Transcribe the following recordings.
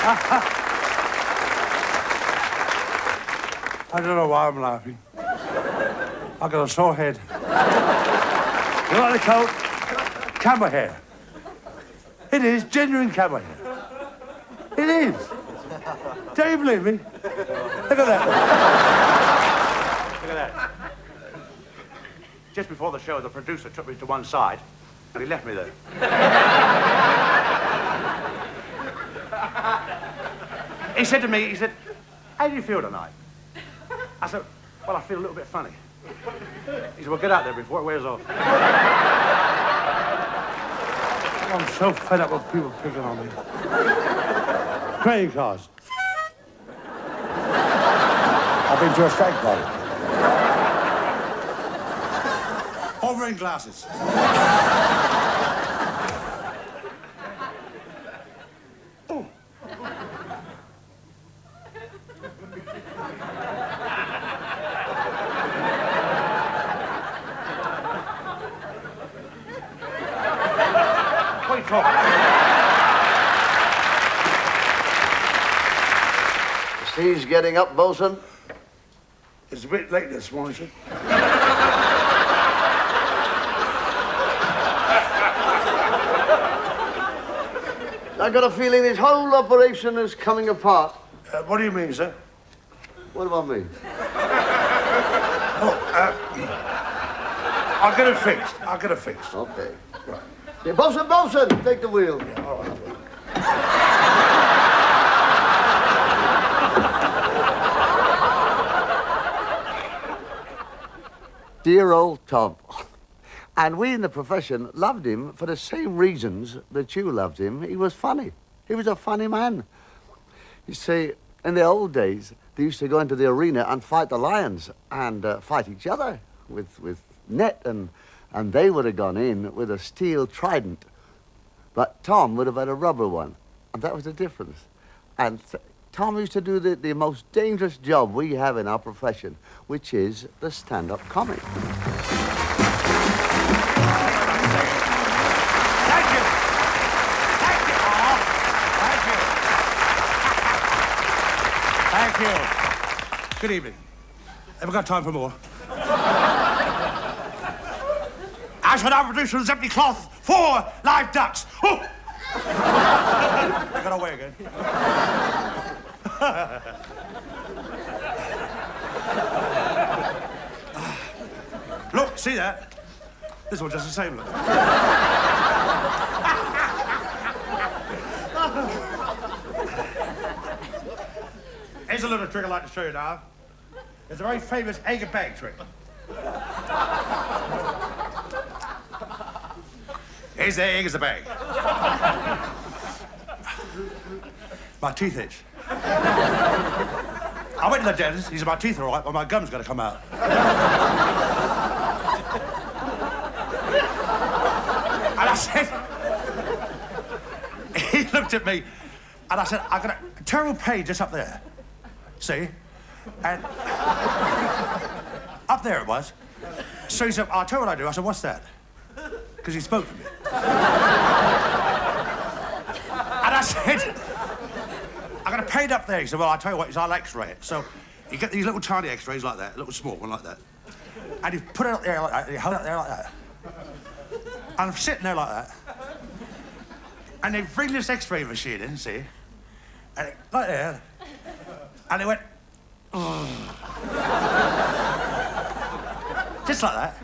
I don't know why I'm laughing. I've got a sore head. You like the coat? Camel hair. It is genuine camel hair. It is. Don't you believe me? Look at that. Look at that. Just before the show, the producer took me to one side, and he left me there. He said to me, how do you feel tonight? I said, well, I feel a little bit funny. He said, well, get out there before it wears off. I'm so fed up with people picking on me. Playing cards. I've been to a strike party. All wearing glasses. What are you talking about? The sea's getting up, bosun. It's a bit late this morning, sir. I got a feeling this whole operation is coming apart. What do you mean, sir? What about me? I'll get it fixed. I'll get it fixed. Okay. Right. Hey, bosun, take the wheel. Yeah, all right. Dear old Tom. And we in the profession loved him for the same reasons that you loved him. He was funny. He was a funny man. You see, in the old days, they used to go into the arena and fight the lions and fight each other with net, and they would have gone in with a steel trident. But Tom would have had a rubber one, and that was the difference. And Tom used to do the most dangerous job we have in our profession, which is the stand-up comic. Thank you. Thank you, Paul. Thank you. Thank you. Good evening. Have we got time for more? I shall now produce from this empty cloth 4 live ducks. Oh! I got away again. Look, see that? This one does the same look. Here's a little trick I'd like to show you now. It's a very famous egg and bag trick. Here's the egg as a bag. My teeth itch. I went to the dentist. He said, my teeth are all right, but my gum's got to come out. And I said, he looked at me, and I said, I've got a terrible pain just up there. See? And up there it was. So he said, I'll tell you what I do. I said, what's that? Because he spoke to me. And I said, I got a pain up there. He said, well, I'll tell you what, I'll x-ray it. So you get these little tiny x-rays like that, a little small one like that. And you put it up there like that, and you hold it there like that. And I'm sitting there like that. And they bring this x-ray machine in, see? And it, like there. And it went, just like that.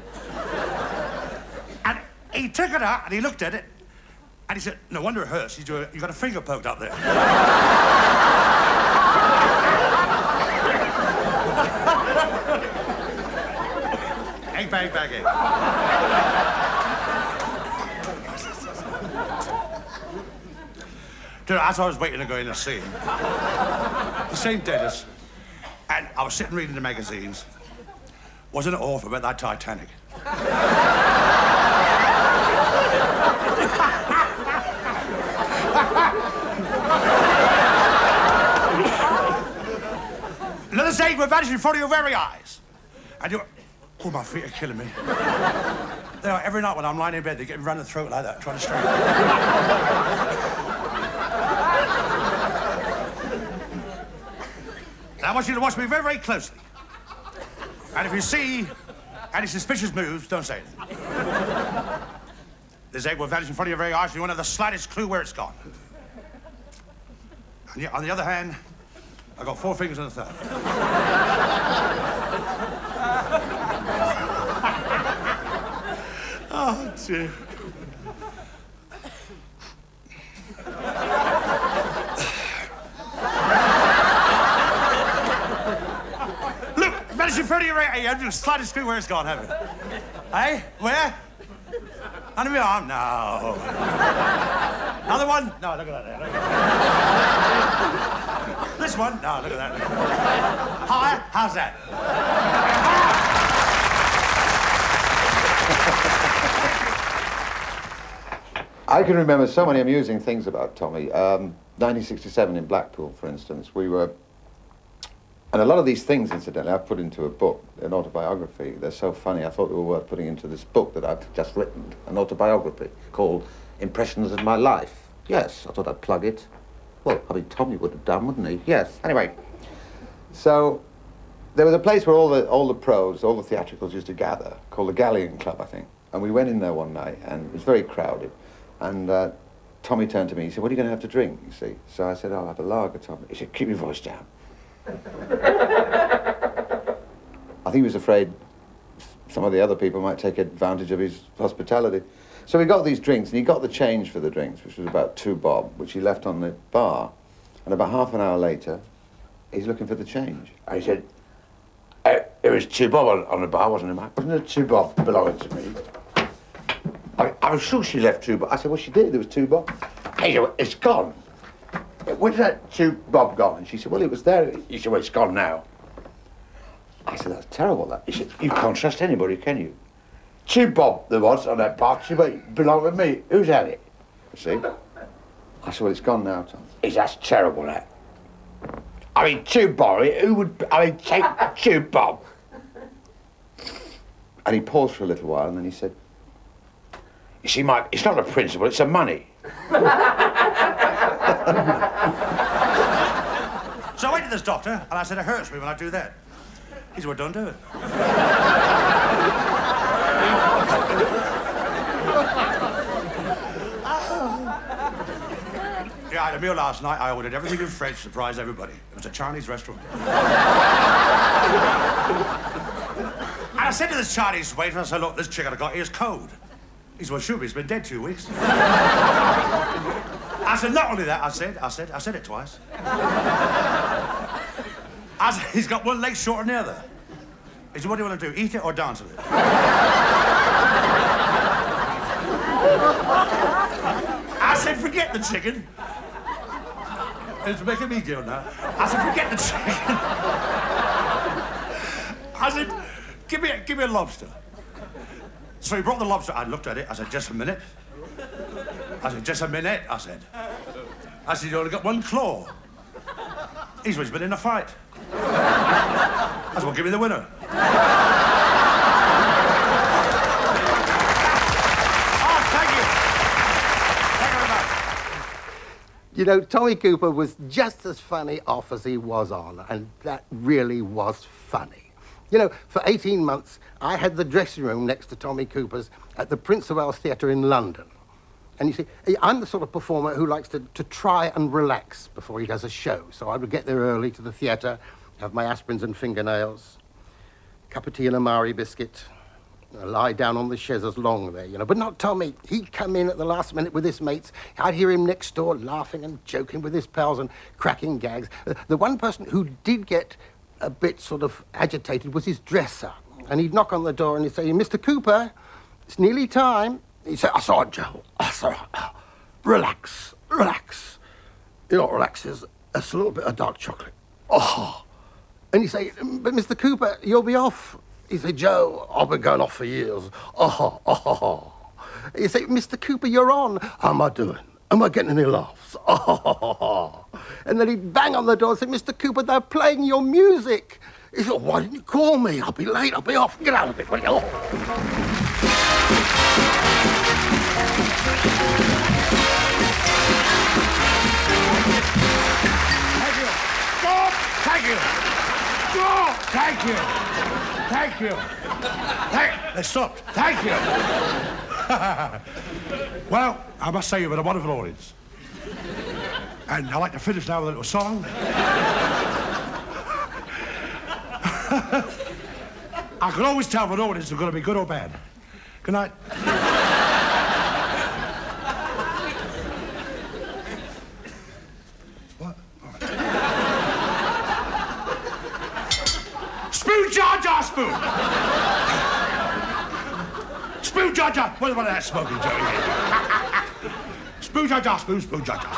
And he took it out and he looked at it and he said, no wonder it hurts. You got a finger poked up there. Egg, bag, bag, egg. Dude, as I was waiting to go in the scene, the same dentist, and I was sitting reading the magazines. Wasn't it awful about that Titanic? Another saying will vanish in front of your very eyes. And you, oh, my feet are killing me. They are, every night when I'm lying in bed, they get me round the throat like that, trying to straighten. I want you to watch me very, very closely. And if you see any suspicious moves, don't say anything. This egg will vanish in front of your very eyes and you won't have the slightest clue where it's gone. And yet, on the other hand, I've got 4 fingers and a thumb. Oh, dear. Look, vanish in front of your right eye. You haven't the slightest clue where it's gone, have you? Hey, where? Under my arm? No. Another one? No, look at that there. Look at that. This one? No, look at that. Look at that. Higher? How's that? I can remember so many amusing things about Tommy. 1967 in Blackpool, for instance, we were... And a lot of these things, incidentally, I've put into a book, an autobiography. They're so funny, I thought they were worth putting into this book that I've just written, an autobiography called Impressions of My Life. Yes, I thought I'd plug it. Well, I mean, Tommy would have done, wouldn't he? Yes. Anyway, so there was a place where all the pros, all the theatricals used to gather, called the Galleon Club, I think. And we went in there one night, and it was very crowded. And Tommy turned to me, he said, what are you going to have to drink, you see? So I said, I'll have a lager, Tommy. He said, keep your voice down. I think he was afraid some of the other people might take advantage of his hospitality. So we got these drinks, and he got the change for the drinks, which was about 2 bob, which he left on the bar. And about half an hour later, he's looking for the change. And he said, it was 2 bob on the bar, wasn't it, Mike? Wasn't it 2 bob belonging to me? I was sure she left 2 bob. I said, well, she did. There was 2 bob. He said, it's gone. Where's that 2 bob gone? And she said, well, it was there. He said, well, it's gone now. I said, that's terrible, that. He said, you can't trust anybody, can you? 2 bob there was on that bar. She said, well, it belonged to me. Who's had it? You see? I said, well, it's gone now, Tom. He said, that's terrible, that. I mean, 2 bob, who would, take 2 bob? And he paused for a little while, and then he said, you see, Mike, it's not a principle, it's a money. So I went to this doctor, and I said, it hurts me when I do that. He said, well, don't do it. Yeah, I had a meal last night. I ordered everything in French to surprise everybody. It was a Chinese restaurant. And I said to this Chinese waiter, I said, look, this chicken I got here is cold. He said, well, sure, he's been dead 2 weeks. I said, not only that, I said it twice. I said, he's got one leg shorter than the other. He said, what do you want to do, eat it or dance with it? I said, forget the chicken. It's making me giggle now. I said, forget the chicken. I said, give me a lobster. So he brought the lobster. I looked at it. I said, just a minute. I said, just a minute, I said. I said, you only got 1 claw. He's been in a fight. I said, well, give me the winner. Oh, thank you. Thank you very much. You know, Tommy Cooper was just as funny off as he was on, and that really was funny. You know, for 18 months, I had the dressing room next to Tommy Cooper's at the Prince of Wales Theatre in London. And you see, I'm the sort of performer who likes to try and relax before he does a show. So I would get there early to the theatre, have my aspirins and fingernails, cup of tea and a Marie biscuit, lie down on the chaises long there, you know. But not Tommy. He'd come in at the last minute with his mates. I'd hear him next door laughing and joking with his pals and cracking gags. The one person who did get a bit sort of agitated was his dresser. And he'd knock on the door and he'd say, Mr. Cooper, it's nearly time. He'd say, that's all right, Joe. That's all right. Relax, relax. You know what relax is? That's a little bit of dark chocolate. Oh. And he'd say, but Mr. Cooper, you'll be off. He'd say, Joe, I've been going off for years. Oh, oh, oh. He'd say, Mr. Cooper, you're on. How am I doing? Am I getting any laughs? Oh. And then he'd bang on the door and say, Mr. Cooper, they're playing your music. He said, why didn't you call me? I'll be late, I'll be off. Get out of it, will you? Oh. Thank you. God, thank you. Thank you. Thank you. They stopped. Thank you. Well, I must say you've been a wonderful audience. And I'd like to finish now with a little song. I can always tell if an audience is going to be good or bad. Good night. What? Spoon, Jar Jar, spoon. Spoon, Jar Jar. What about that smoking joke? Spoon, Jar Jar, spoon, spoon, Jar Jar.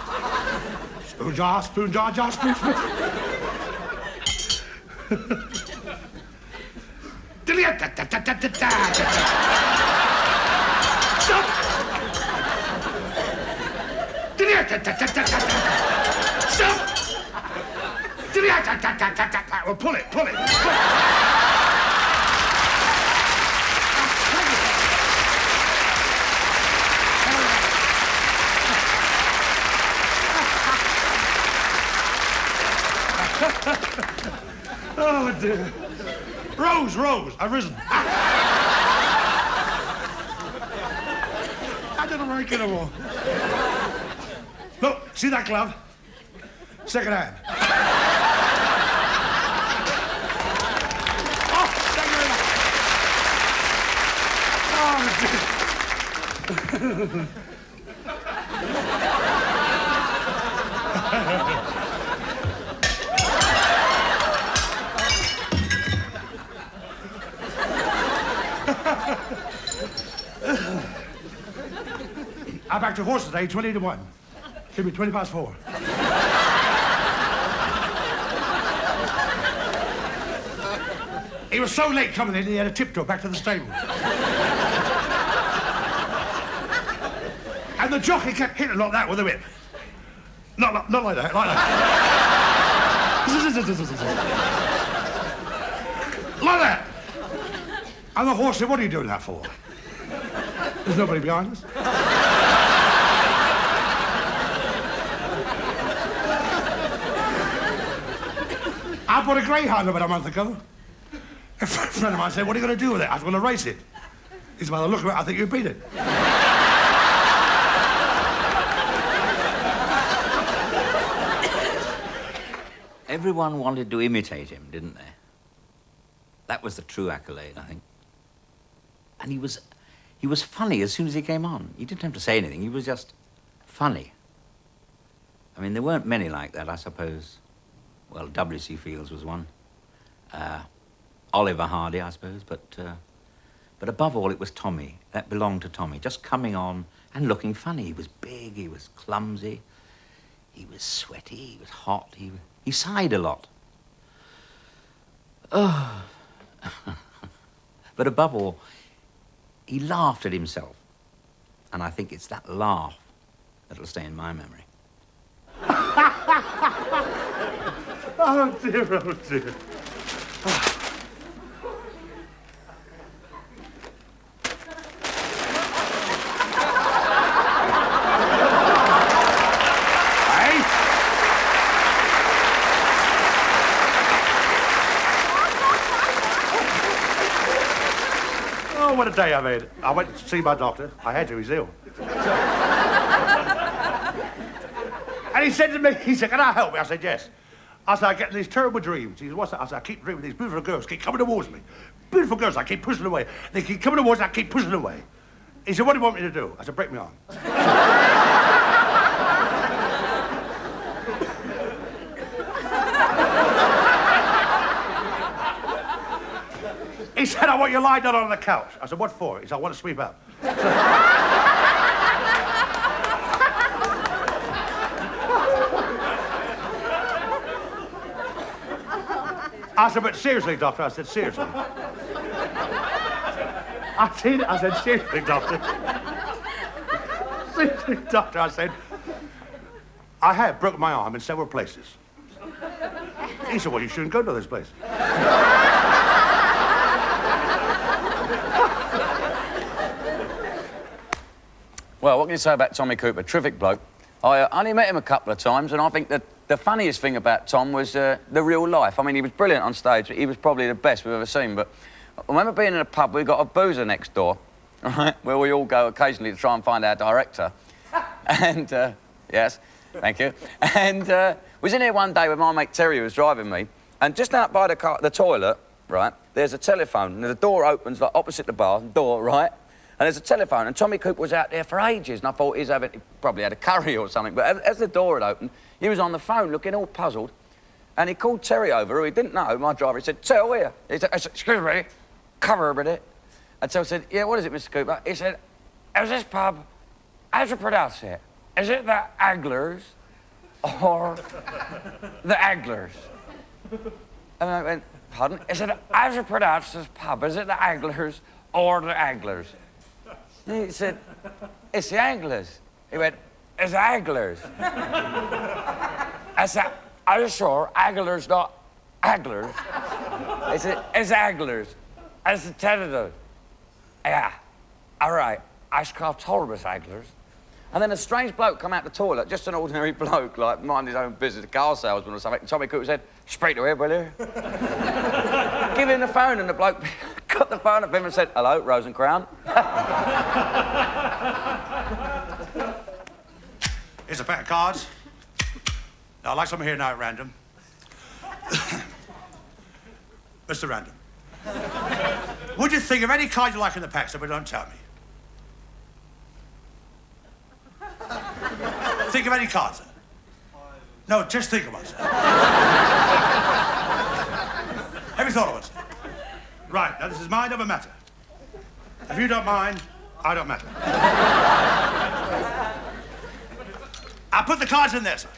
Spoon, Jar, spoon, Jar Jar, spoon, spoon. Stop! Stop! Well, pull it, pull it. Oh, dear. Rose, Rose, I've risen. I don't know where I get them all. Look, see that glove? Second hand. Oh, second hand. Oh, dear. I backed a horse today, 20 to 1. Give me 20 past 4. He was so late coming in, he had a tiptoe back to the stable. And the jockey kept hitting like that with a whip. Not like that, like that. Like that. And the horse said, what are you doing that for? There's nobody behind us. I bought a greyhound about a month ago. A friend of mine said, what are you going to do with it? I was going to race it. He said, by the look of it, I think you beat it. Everyone wanted to imitate him, didn't they? That was the true accolade, I think. And he was funny as soon as he came on. He didn't have to say anything. He was just funny. I mean, there weren't many like that, I suppose. Well, W.C. Fields was one. Oliver Hardy, I suppose. But above all, it was Tommy. That belonged to Tommy. Just coming on and looking funny. He was big. He was clumsy. He was sweaty. He was hot. He sighed a lot. Oh. But above all, he laughed at himself. And I think it's that laugh that'll stay in my memory. Oh, dear, oh, dear. Oh, what a day I've had. I went to see my doctor. I had to, he's ill. And he said to me, he said, can I help you? I said, yes. I said, I get these terrible dreams. He said, what's that? I said, I keep dreaming these beautiful girls keep coming towards me. Beautiful girls, I keep pushing away. They keep coming towards me, I keep pushing away. He said, what do you want me to do? I said, break my arm. He said, I want you lying down on the couch. I said, what for? He said, I want to sweep up. I said, but seriously, doctor. I said, seriously. I said, seriously, doctor. Seriously, doctor. I said, I have broken my arm in several places. He said, well, you shouldn't go to those places. Well, what can you say about Tommy Cooper? Terrific bloke. I only met him a couple of times, and I think that the funniest thing about Tom was the real life. I mean, he was brilliant on stage. He was probably the best we've ever seen. But I remember being in a pub, we got a boozer next door, right, where we all go occasionally to try and find our director. And, yes, thank you. And was in here one day when my mate Terry was driving me, and just out by the toilet, right, there's a telephone, and the door opens, like, opposite the bar, door, right? And there's a telephone, and Tommy Cooper was out there for ages, and I thought he probably had a curry or something, but as the door had opened, he was on the phone looking all puzzled, and he called Terry over, who he didn't know, my driver. He said, "Terry, here." He said, "Excuse me, cover a minute." And so I said, "Yeah, what is it, Mr. Cooper?" He said, "Is this pub, how's you pronounce it? Is it the Anglers or the Anglers?" And I went, "Pardon?" He said, "How's you pronounce this pub? Is it the Anglers or the Anglers?" And he said, "It's the Anglers." He went, "It's the Anglers." I said, "Are you sure? Anglers, not Anglers?" He said, "It's Anglers." I said, "Tentative." "Yeah, all right. I should call Thomas Anglers." And then a strange bloke come out the toilet, just an ordinary bloke, like minding his own business, a car salesman or something. And Tommy Cooper said, "Speak to him, will you?" Give him the phone, and the bloke got the phone up him and said, "Hello, Rose and Crown." Here's a pack of cards. Now, I'd like some here now at random. Mr. Random. Would you think of any card you like in the pack, so but don't tell me? Think of any cards, sir. No, just think of one, sir. Have you thought of one, sir? Right, now this is mind over matter. If you don't mind, I don't matter. I'll put the cards in there, sir.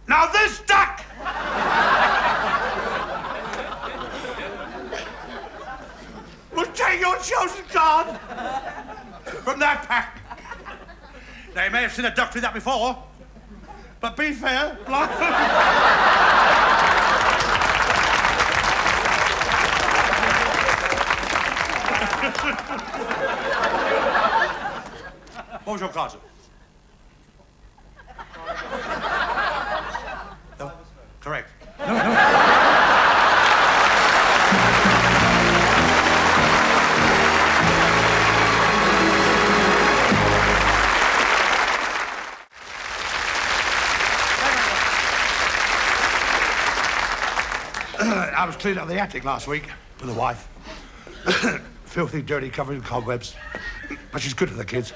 Now this duck will take your chosen card from that pack. Now, you may have seen a duck do that before, but be fair, What was your card, sir? No? Correct. I was cleaning up the attic last week with the wife. Filthy, dirty, covered in cobwebs. But she's good to the kids.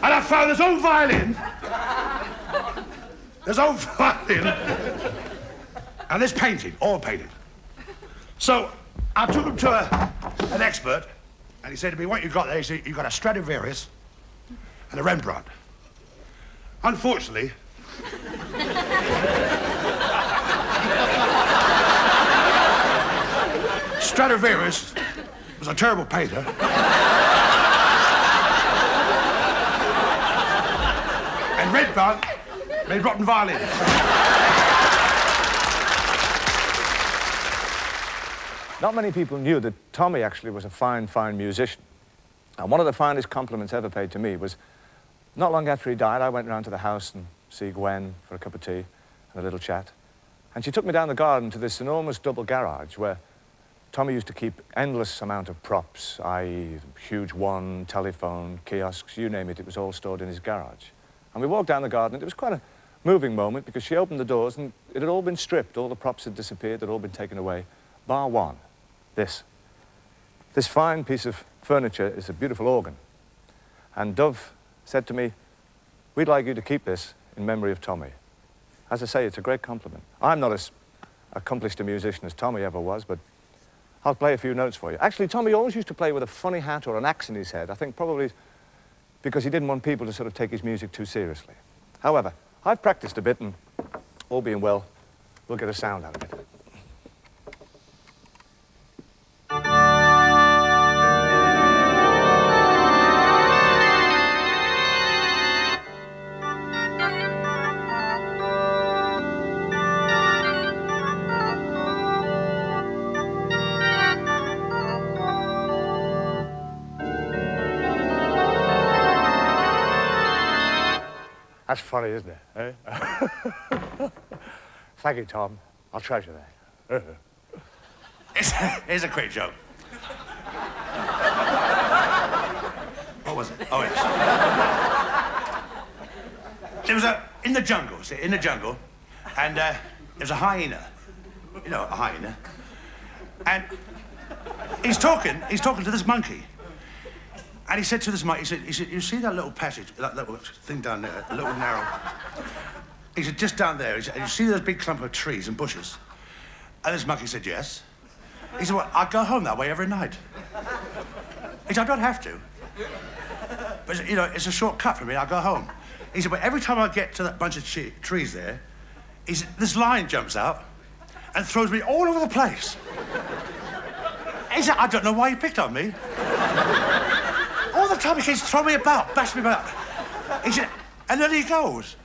And I found this old violin. This old violin. And this painting, all painted. So I took him to an expert, and he said to me, "What you got there?" He said, "You got a Stradivarius and a Rembrandt." Unfortunately, Stradivarius was a terrible painter. And Rembrandt made rotten violins. Not many people knew that Tommy actually was a fine, fine musician. And one of the finest compliments ever paid to me was, not long after he died, I went round to the house and see Gwen for a cup of tea and a little chat. And she took me down the garden to this enormous double garage where Tommy used to keep endless amount of props, i.e. huge one, telephone, kiosks, you name it, it was all stored in his garage. And we walked down the garden, and it was quite a moving moment because she opened the doors and it had all been stripped, all the props had disappeared, they'd all been taken away, bar one, this. This fine piece of furniture is a beautiful organ. And Dove said to me, "We'd like you to keep this in memory of Tommy." As I say, it's a great compliment. I'm not as accomplished a musician as Tommy ever was, but I'll play a few notes for you. Actually, Tommy always used to play with a funny hat or an axe in his head. I think probably because he didn't want people to sort of take his music too seriously. However, I've practiced a bit, and all being well, we'll get a sound out of it. That's funny, isn't it? Eh? Thank you, Tom. I'll treasure that. Here's a quick joke. What was it? Oh, yes. There was in the jungle, and there was a hyena. You know, a hyena. And he's talking to this monkey. And he said to this monkey, he said, you see that little passage, that little thing down there, a little narrow? He said, just down there. He said, you see those big clump of trees and bushes? And this monkey said, yes. He said, well, I go home that way every night. He said, I don't have to. But, you know, it's a short cut for me. I go home. He said, but every time I get to that bunch of trees there, he said, this lion jumps out and throws me all over the place. He said, I don't know why he picked on me. All the time he keeps throwing me about, bash me about. He said, and then he goes.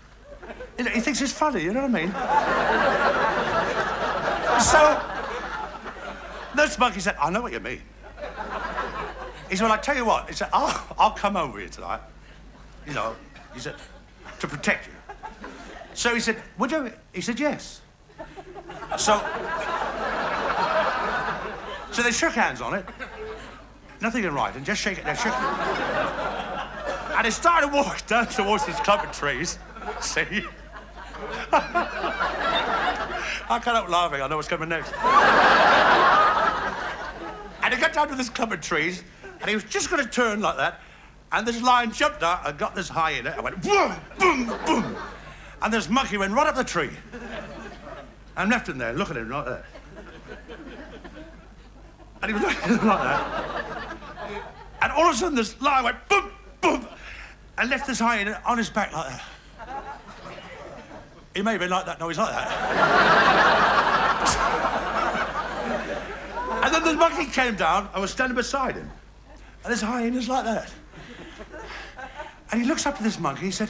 You know, he thinks it's funny, you know what I mean? So, this monkey said, I know what you mean. He said, well, I tell you what. He said, I'll come over here tonight. You know, he said, to protect you. So he said, would you? He said, yes. So they shook hands on it. Nothing in writing, just shake it. They shook it. And they started to walk down towards this clump of trees. See? I can't help laughing. I know what's coming next. And he got down to this clump of trees, and he was just going to turn like that, and this lion jumped out and got this hyena and went boom, boom, boom. And this monkey went right up the tree and left him there, looking at him like that. And he was looking at him like that. And all of a sudden, this lion went boom, boom, and left this hyena on his back like that. He may have been like that. No, he's like that. And then the monkey came down and was standing beside him. And this hyena's like that. And he looks up to this monkey, he said,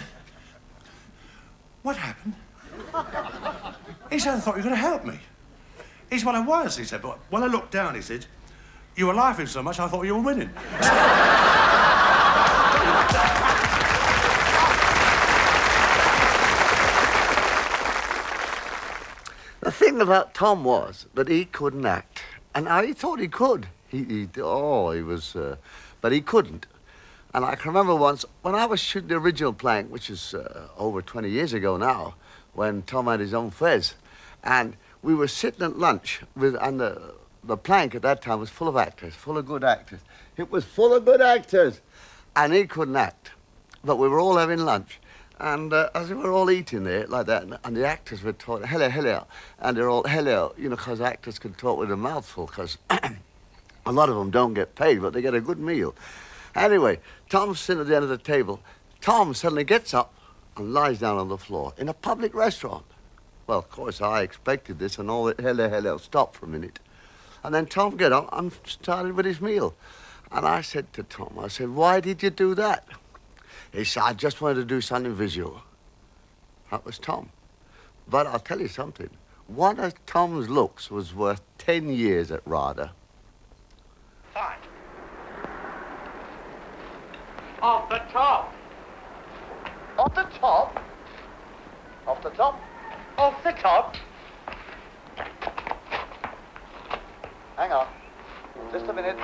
what happened? He said, I thought you were going to help me. He said, well, I was, he said, but when I looked down, he said, you were laughing so much, I thought you were winning. The thing about Tom was that he couldn't act. And he thought he could. But he couldn't. And I can remember once, when I was shooting the original plank, which is over 20 years ago now, when Tom had his own fez, and we were sitting at lunch, and the plank at that time was full of actors, full of good actors. It was full of good actors, and he couldn't act. But we were all having lunch, and as we were all eating there, like that, and the actors were talking, hello, hello, and they're all, hello, you know, because actors can talk with a mouthful, because a lot of them don't get paid, but they get a good meal. Anyway, Tom's sitting at the end of the table. Tom suddenly gets up and lies down on the floor in a public restaurant. Well, of course, I expected this, and all the hello, stopped for a minute. And then Tom got up and started with his meal. And I said to Tom, I said, why did you do that? He said, I just wanted to do something visual. That was Tom. But I'll tell you something. One of Tom's looks was worth 10 years at RADA. Fine. Off the top. Off the top? Off the top? Off the top. Hang on. Just a minute.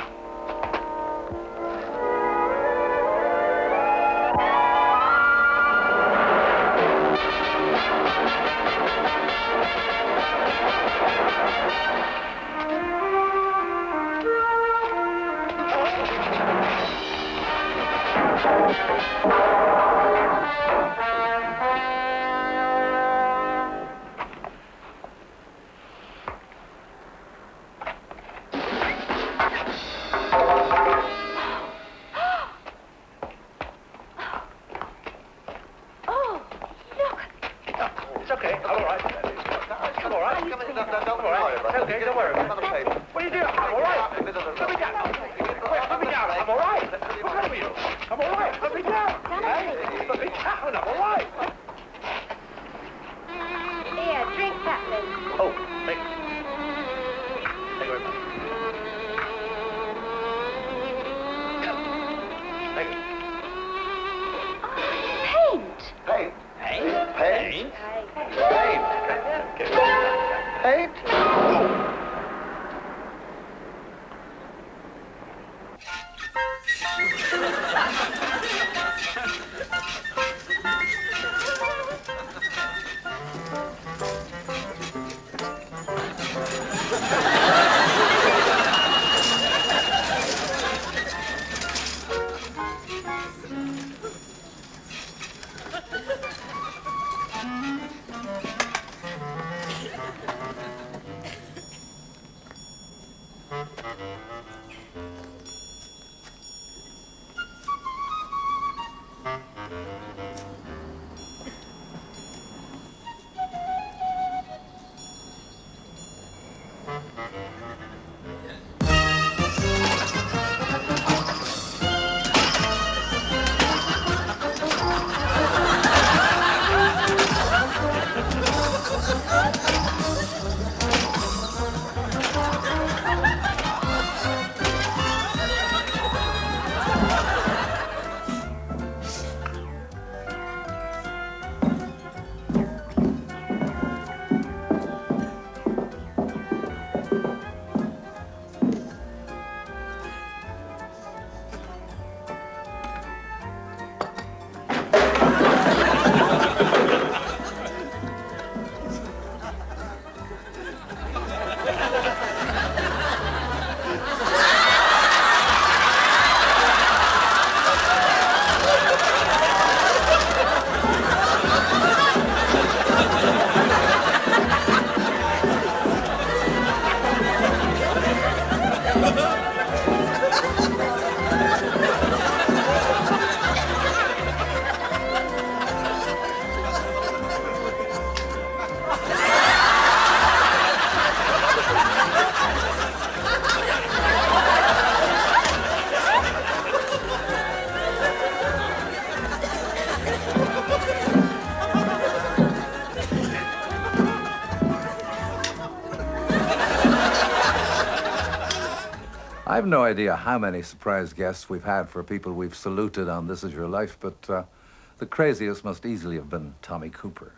I've no idea how many surprise guests we've had for people we've saluted on This Is Your Life, but the craziest must easily have been Tommy Cooper.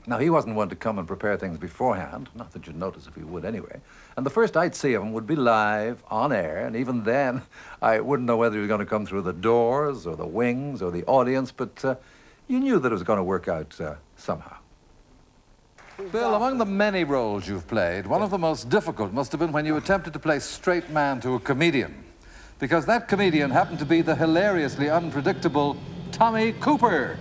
Now, he wasn't one to come and prepare things beforehand, not that you'd notice if he would anyway. And the first I'd see of him would be live, on air, and even then, I wouldn't know whether he was going to come through the doors, or the wings, or the audience, but you knew that it was going to work out somehow. Bill, among the many roles you've played, one of the most difficult must have been when you attempted to play straight man to a comedian, because that comedian happened to be the hilariously unpredictable Tommy Cooper.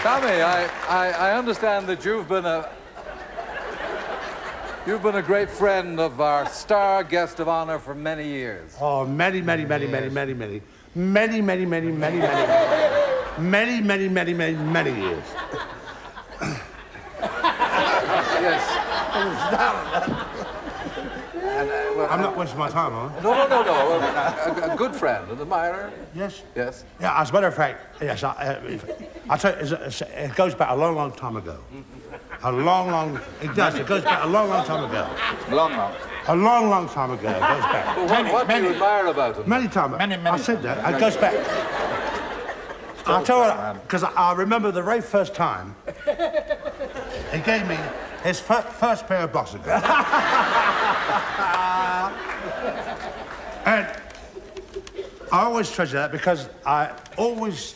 Tommy, I understand that you've been a great friend of our star guest of honor for many years. Oh, many years. Yes. I'm not wasting my time, huh? No. A good friend, an admirer. Yes. Yes. Yeah, as a matter of fact, yes. I tell you, it goes back a long time ago. It does. It goes back a long time ago. Long. A long time ago. It goes back. Well, what do you admire about him? Many times. I said that. It goes back. I'll tell you, because I remember the very first time he gave me his first pair of boxer gloves. And I always treasure that because I always,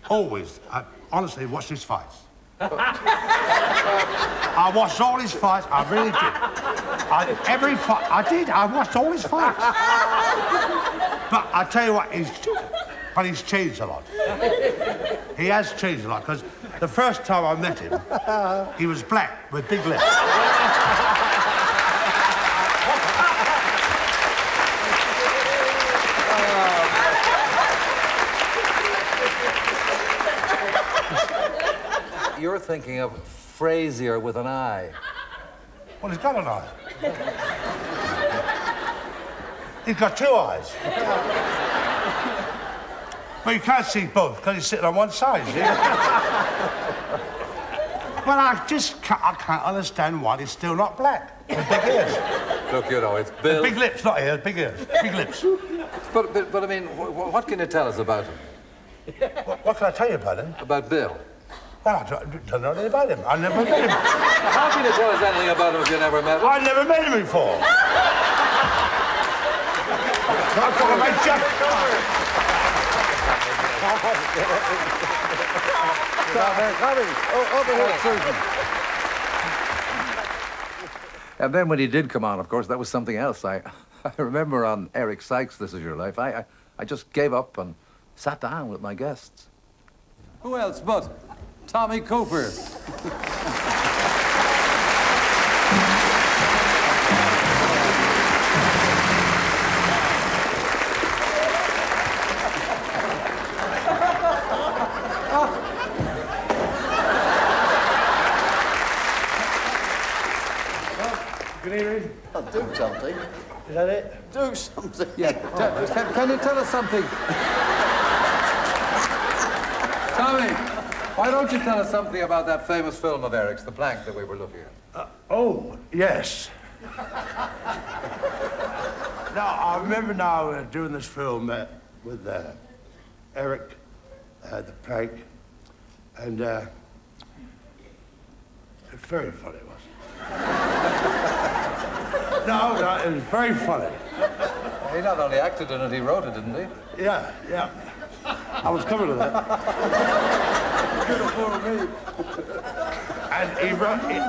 I honestly watched his fights. I watched all his fights, I really did. Every fight, I watched all his fights. But I tell you what, he's changed a lot. He has changed a lot, because the first time I met him, he was black with big lips. You're thinking of Frazier with an eye. Well, he's got an eye. He's got two eyes. But you can't see both because he's sitting on one side, see? Well, I can't understand why he's still not black with big ears. Look, you know, it's Bill. Big lips, not ears, big ears, big lips. But I mean, what can you tell us about him? What can I tell you about him? About Bill? Well, I don't know anything about him. I never met him. How can you tell us anything about him if you never met him? I never met him before. I'm talking about Jack. Over here, Susan. And then when he did come on, of course, that was something else. I remember on Eric Sykes' This Is Your Life, I just gave up and sat down with my guests. Who else but Tommy Cooper? Good evening. I'll do something. Is that it? Do something. Yeah, can you tell us something? Tommy, why don't you tell us something about that famous film of Eric's, The Plank, that we were looking at? Oh, yes. Now, I remember now doing this film with Eric, The Plank, and it's very funny, it was. No, it was very funny. He not only acted in it, he wrote it, didn't he? Yeah. I was coming to that. And he wrote it.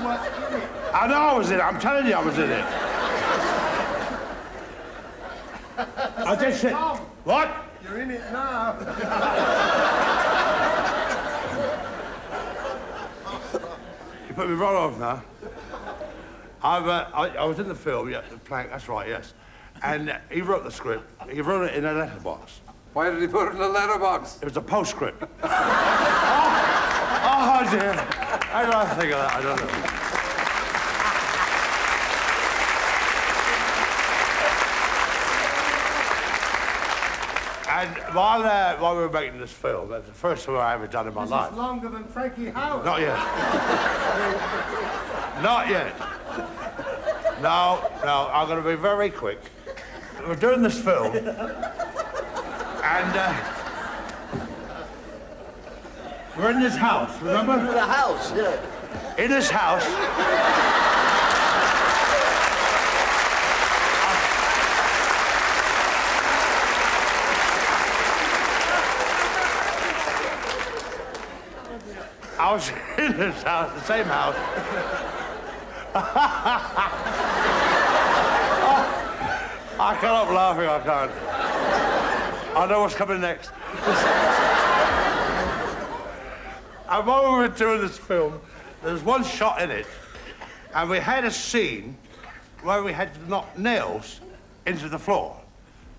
I know I was in it. I'm telling you I was in it. I just said, what? You're in it now. You put me right off now. I was in the film, yeah, The Plank, that's right, yes. And he wrote the script. He wrote it in a letterbox. Why did he put it in a letterbox? It was a postscript. Oh, dear. How do I think of that? I don't know. And while we were making this film, that's the first film I ever done in my life. It's longer than Frankie Howard. Not yet. Not yet. No, I'm going to be very quick. We're doing this film, and we're in this house, remember? The house, yeah. In this house. I was in this house, the same house. I can't stop laughing, I can't. I know what's coming next. And while we were doing this film, there was one shot in it, and we had a scene where we had to knock nails into the floor.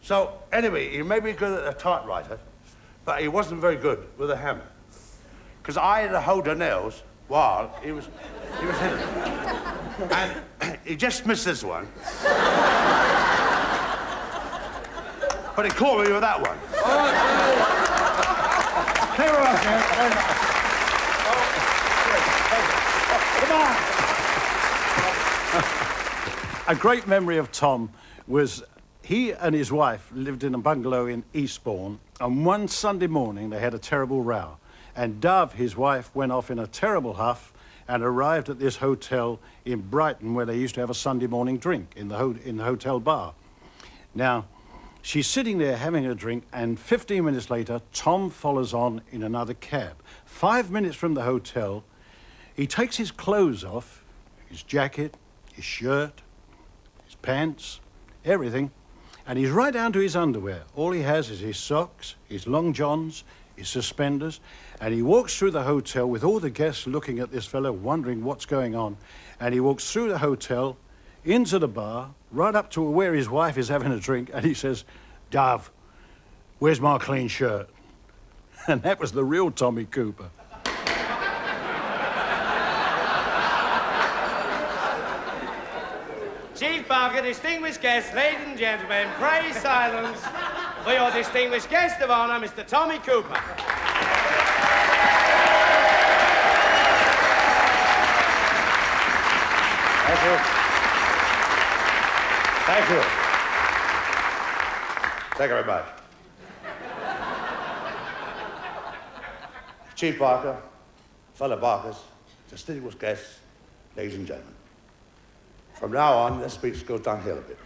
So, anyway, he made me good at a typewriter, but he wasn't very good with a hammer. Because I had to hold the nails while he was hitting them. And he just missed this one. But he caught me with that one. Clear off, man. A great memory of Tom was he and his wife lived in a bungalow in Eastbourne, and one Sunday morning they had a terrible row. And Dove, his wife, went off in a terrible huff and arrived at this hotel in Brighton where they used to have a Sunday morning drink in the hotel bar. Now, she's sitting there having a drink, and 15 minutes later, Tom follows on in another cab. 5 minutes from the hotel, he takes his clothes off, his jacket, his shirt, his pants, everything, and he's right down to his underwear. All he has is his socks, his long johns, his suspenders, and he walks through the hotel with all the guests looking at this fellow, wondering what's going on. And he walks through the hotel, into the bar, right up to where his wife is having a drink, and he says, "Dove, where's my clean shirt?" And that was the real Tommy Cooper. Chief Barker, distinguished guests, ladies and gentlemen, pray silence for your distinguished guest of honor, Mr. Tommy Cooper. Thank you. Thank you. Thank you very much. Chief Barker, fellow Barkers, distinguished guests, ladies and gentlemen. From now on, this speech goes downhill a bit.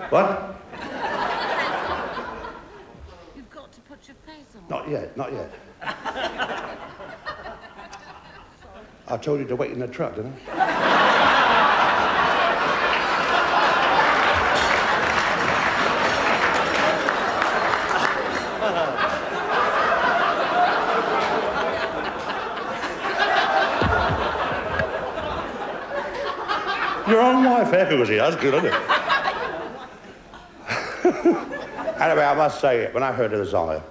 What? You've got to put your face on. Not yet, not yet. I told you to wait in the truck, didn't I? Your own wife echoes here. That's good, isn't it? Anyway, I must say, when I heard of the Zaya,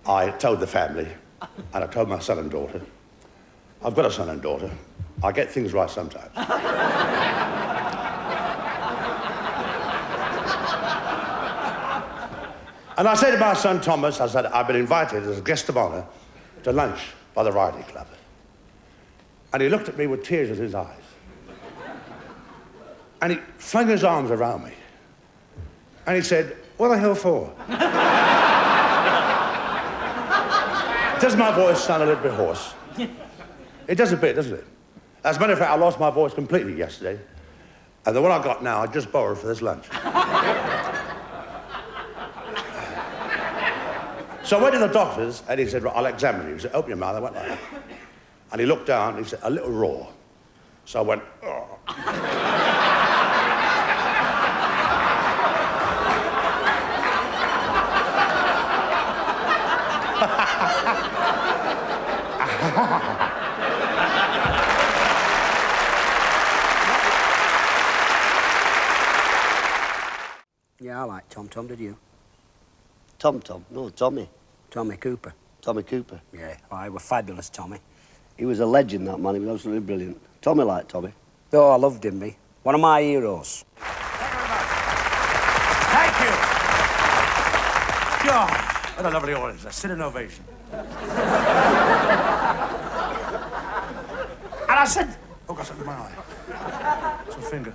I told the family, and I told my son and daughter. I've got a son and daughter. I get things right sometimes. And I said to my son Thomas, I said, I've been invited as a guest of honor to lunch by the Riding Club. And he looked at me with tears in his eyes. And he flung his arms around me. And he said, "What the hell for?" Does my voice sound a little bit hoarse? It does a bit, doesn't it? As a matter of fact, I lost my voice completely yesterday. And the one I got now, I just borrowed for this lunch. So I went to the doctor's, and he said, "Right, I'll examine you." He said, "Open your mouth." I went like that. And he looked down, and he said, "A little raw." So I went, "Oh." Yeah, I like Tom. Tom, did you? Tom? No, Tommy. Tommy Cooper. Tommy Cooper. Yeah, well, he was fabulous, Tommy. He was a legend, that man. He was absolutely brilliant. Tommy liked Tommy. Oh, I loved him, me. One of my heroes. Thank you. God, what a lovely audience. A standing ovation. And I said, oh, got something in my eye. It's my finger.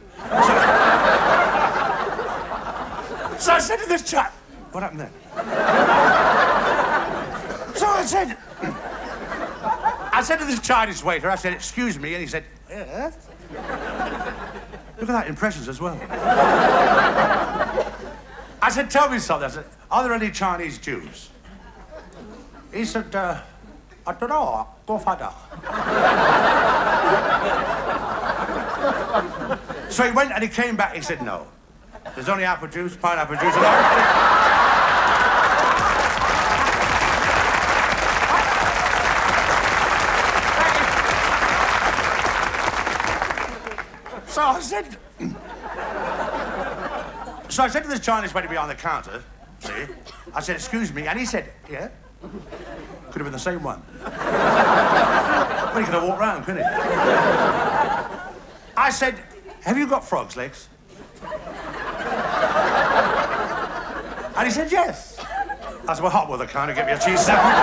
So I said to this chap, what happened there? So I said to this Chinese waiter, I said, excuse me, and he said, yeah. Look at that, impressions as well. I said, tell me something. I said, are there any Chinese Jews? He said, I don't know, go find out. So he went and he came back, he said, no. There's only apple juice, pineapple juice, and orange. So I said to this Chinese waiter behind the counter, see, I said, excuse me, and he said, yeah? Could have been the same one. Well, he could have walked round, couldn't he? I said, have you got frog's legs? And he said, yes. I said, well, hot water kind of get me a cheese sandwich.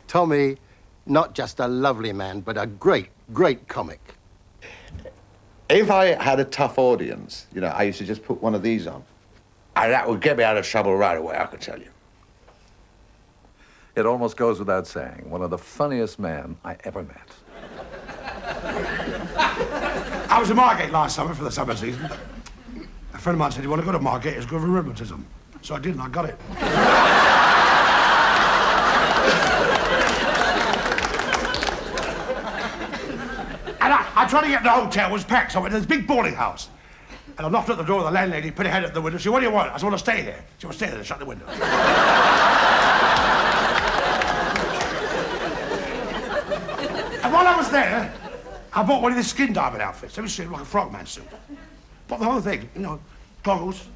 Tommy, not just a lovely man, but a great, great comic. If I had a tough audience, you know, I used to just put one of these on. And that would get me out of trouble right away, I can tell you. It almost goes without saying, one of the funniest men I ever met. I was in Margate last summer for the summer season. A friend of mine said, you want to go to Margate? It's good for rheumatism. So I did, and I got it. And I tried to get the hotel, it was packed, so I went to this big boarding house. And I knocked at the door of the landlady, put her head at the window. She said, what do you want? I said, I want to stay here. She went, stay there, and shut the window. And while I was there, I bought one of these skin diving outfits. Let me see, like a frogman suit. Bought the whole thing, you know, goggles,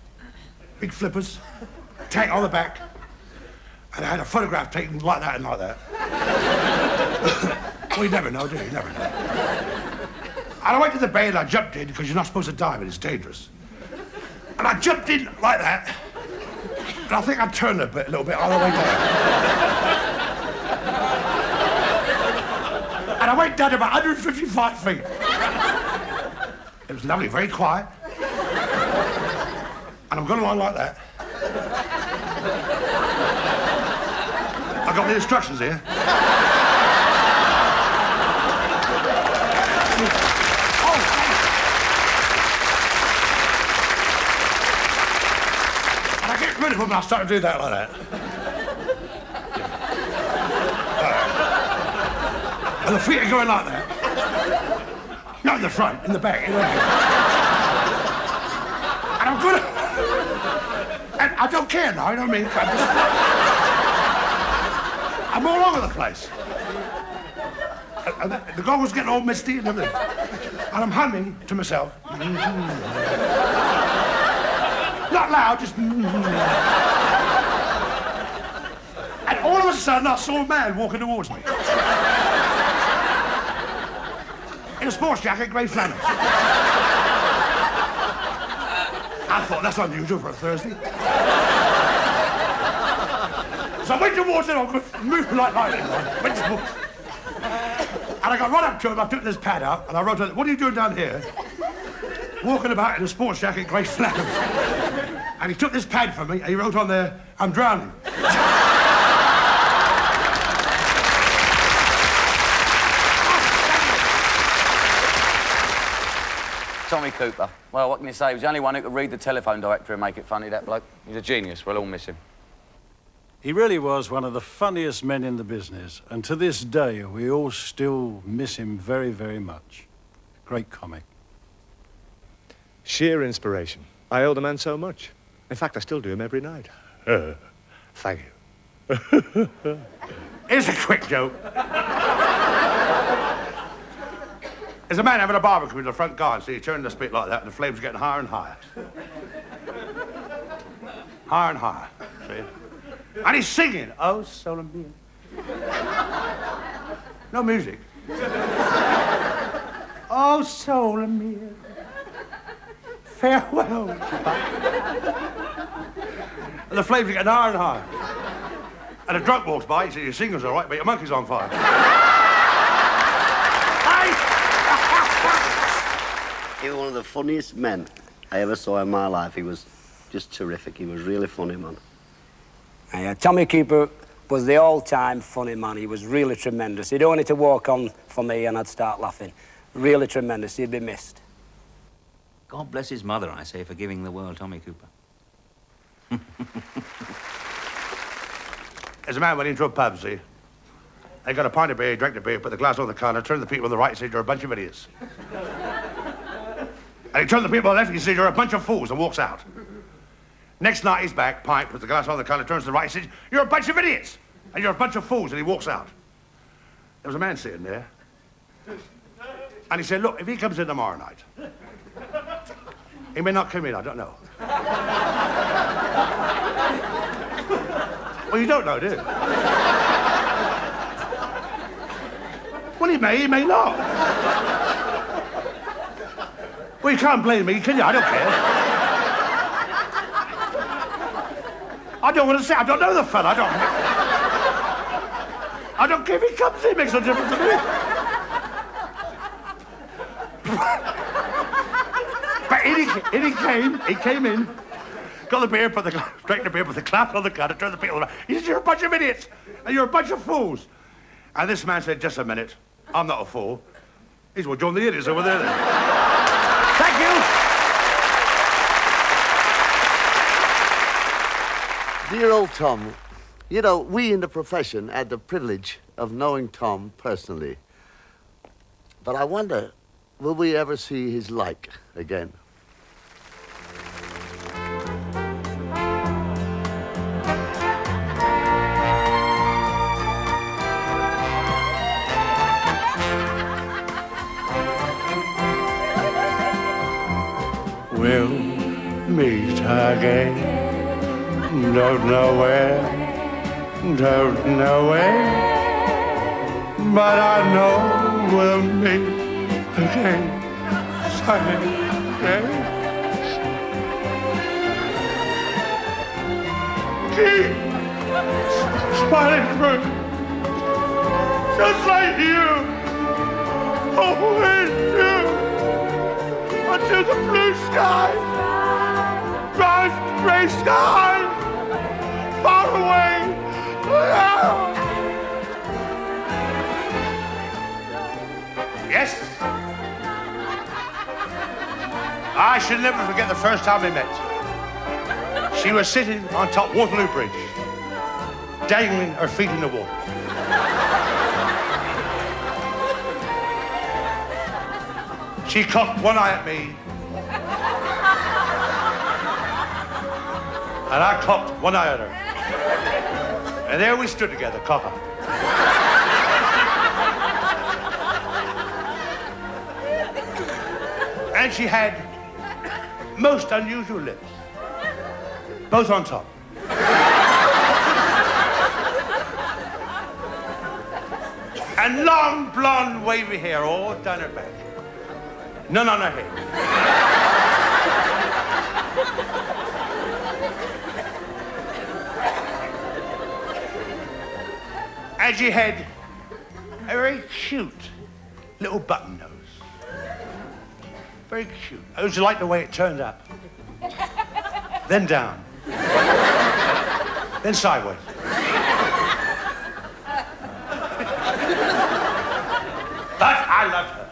big flippers, tank on the back. And I had a photograph taken like that and like that. Well, you never know, do you? You never know. And I went to the bay and I jumped in because you're not supposed to dive and it's dangerous. And I jumped in like that. And I think I turned a little bit all the way down. And I went down to about 155 feet. It was lovely, very quiet. And I'm going along like that. I got the instructions here. And I get rid of them and I start to do that like that. And the feet are going like that. Not in the front, in the back. And I'm good. And I don't care now, you know what I mean? I'm all over the place. And the goggles getting all misty and everything. And I'm humming to myself. Not loud, just. And all of a sudden, I saw a man walking towards me. In a sports jacket, grey flannels. I thought, that's unusual for a Thursday. So I went towards him, I was moving like lightning. Went towards. And I got right up to him, I took this pad out, and I wrote on it, what are you doing down here? Walking about in a sports jacket, grey flannels. And he took this pad from me, and he wrote on there, I'm drowning. Tommy Cooper. Well, what can you say? He was the only one who could read the telephone directory and make it funny, that bloke. He's a genius. We'll all miss him. He really was one of the funniest men in the business, and to this day, we all still miss him very, very much. Great comic. Sheer inspiration. I owe the man so much. In fact, I still do him every night. Thank you. Here's a quick joke. There's a man having a barbecue in the front garden, so he turned the spit like that, and the flames getting higher and higher. Higher and higher, see? And he's singing, oh, sole mio. No music. Oh, sole mio. Farewell. And the flames get higher and higher. And a drunk walks by, he says, your singer's all right, but your monkey's on fire. He was one of the funniest men I ever saw in my life. He was just terrific. He was really funny, man. Tommy Cooper was the all-time funny man. He was really tremendous. He'd only to walk on for me and I'd start laughing. Really tremendous. He'd be missed. God bless his mother, I say, for giving the world Tommy Cooper. As a man went into a pub, see, they got a pint of beer, he drank the beer, put the glass on the counter, turned to the people on the right and said, you're a bunch of idiots. And he turned to the people on the left and he said, you're a bunch of fools, and walks out. Next night he's back, pint, puts the glass on the counter, turns to the right and says, you're a bunch of idiots, and you're a bunch of fools, and he walks out. There was a man sitting there, and he said, look, if he comes in tomorrow night, he may not come in, I don't know. Well, you don't know, do you? Well, he may not. Well, you can't blame me, can you? I don't care. I don't want to say, I don't know the fella, I don't care if he comes in, it makes no difference to me. But he came in, got the beer, drank the beer, put the glass on the counter, turned the people around. He said, you're a bunch of idiots, and you're a bunch of fools. And this man said, just a minute, I'm not a fool. He's one of the idiots over there then. Thank you. Dear old Tom, you know, we in the profession had the privilege of knowing Tom personally. But I wonder, will we ever see his like again? We'll meet again. Don't know where, but I know we'll meet again someday. Keep smiling through, just like you always do, until the blue sky, bright gray sky, far away. Yes? I shall never forget the first time we met. She was sitting on top Waterloo Bridge, dangling her feet in the water. She cocked one eye at me, and I cocked one eye at her. And there we stood together, cock-up. And she had most unusual lips, both on top. And long, blonde, wavy hair all down her back. None on her head. And she had a very cute little button nose. Very cute. I used to like the way it turned up. Then down. Then sideways. But I loved her.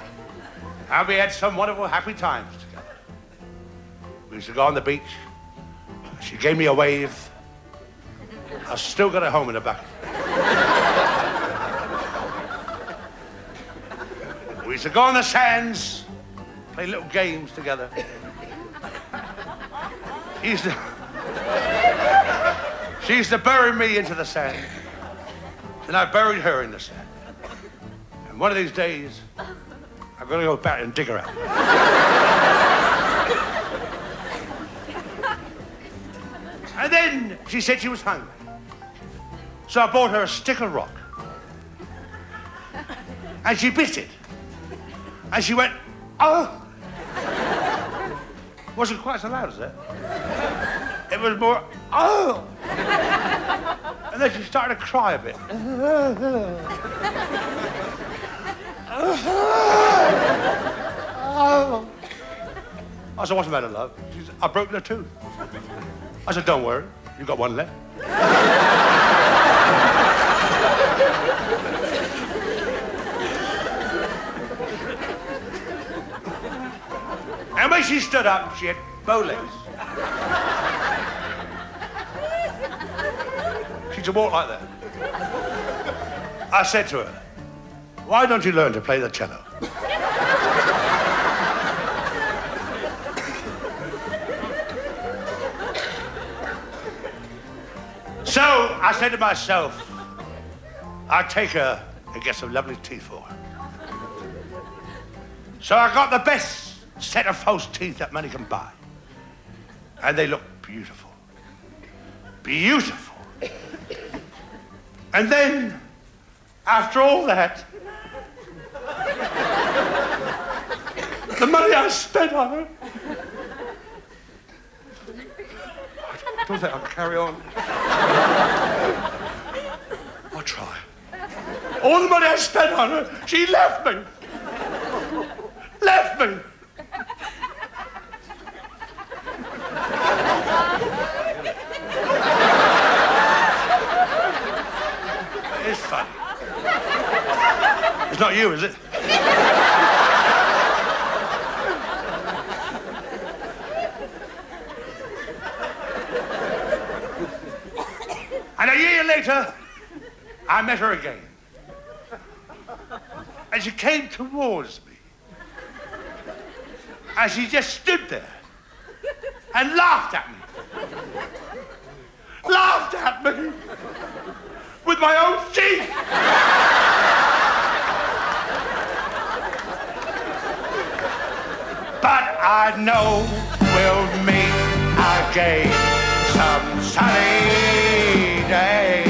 And we had some wonderful, happy times together. We used to go on the beach. She gave me a wave. I still got her home in a bucket. We used to go on the sands, play little games together. She used to bury me into the sand. And I buried her in the sand. And one of these days, I'm going to go back and dig her out. And then she said she was hungry. So I bought her a stick of rock. And she bit it. And she went, oh! Wasn't quite so loud as that. It was more, oh! And then she started to cry a bit. I said, what's the matter, love? She said, I've broken her tooth. I said, don't worry, you've got one left. And when she stood up, she had bow legs. She could walk like that. I said to her, why don't you learn to play the cello? So I said to myself, I'd take her and get some lovely teeth for her. So I got the best set of false teeth that money can buy. And they look beautiful. Beautiful. And then, after all that, the money I spent on her, I don't think I'll carry on. I'll try. All the money I spent on her, she left me. Left me. It's funny. It's not you, is it? And a year later, I met her again. And she came towards me. And she just stood there and laughed at me. Laughed at me with my own teeth. But I know we'll meet again some sunny day.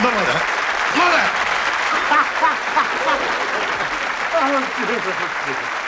Not like that. Not like that. Oh,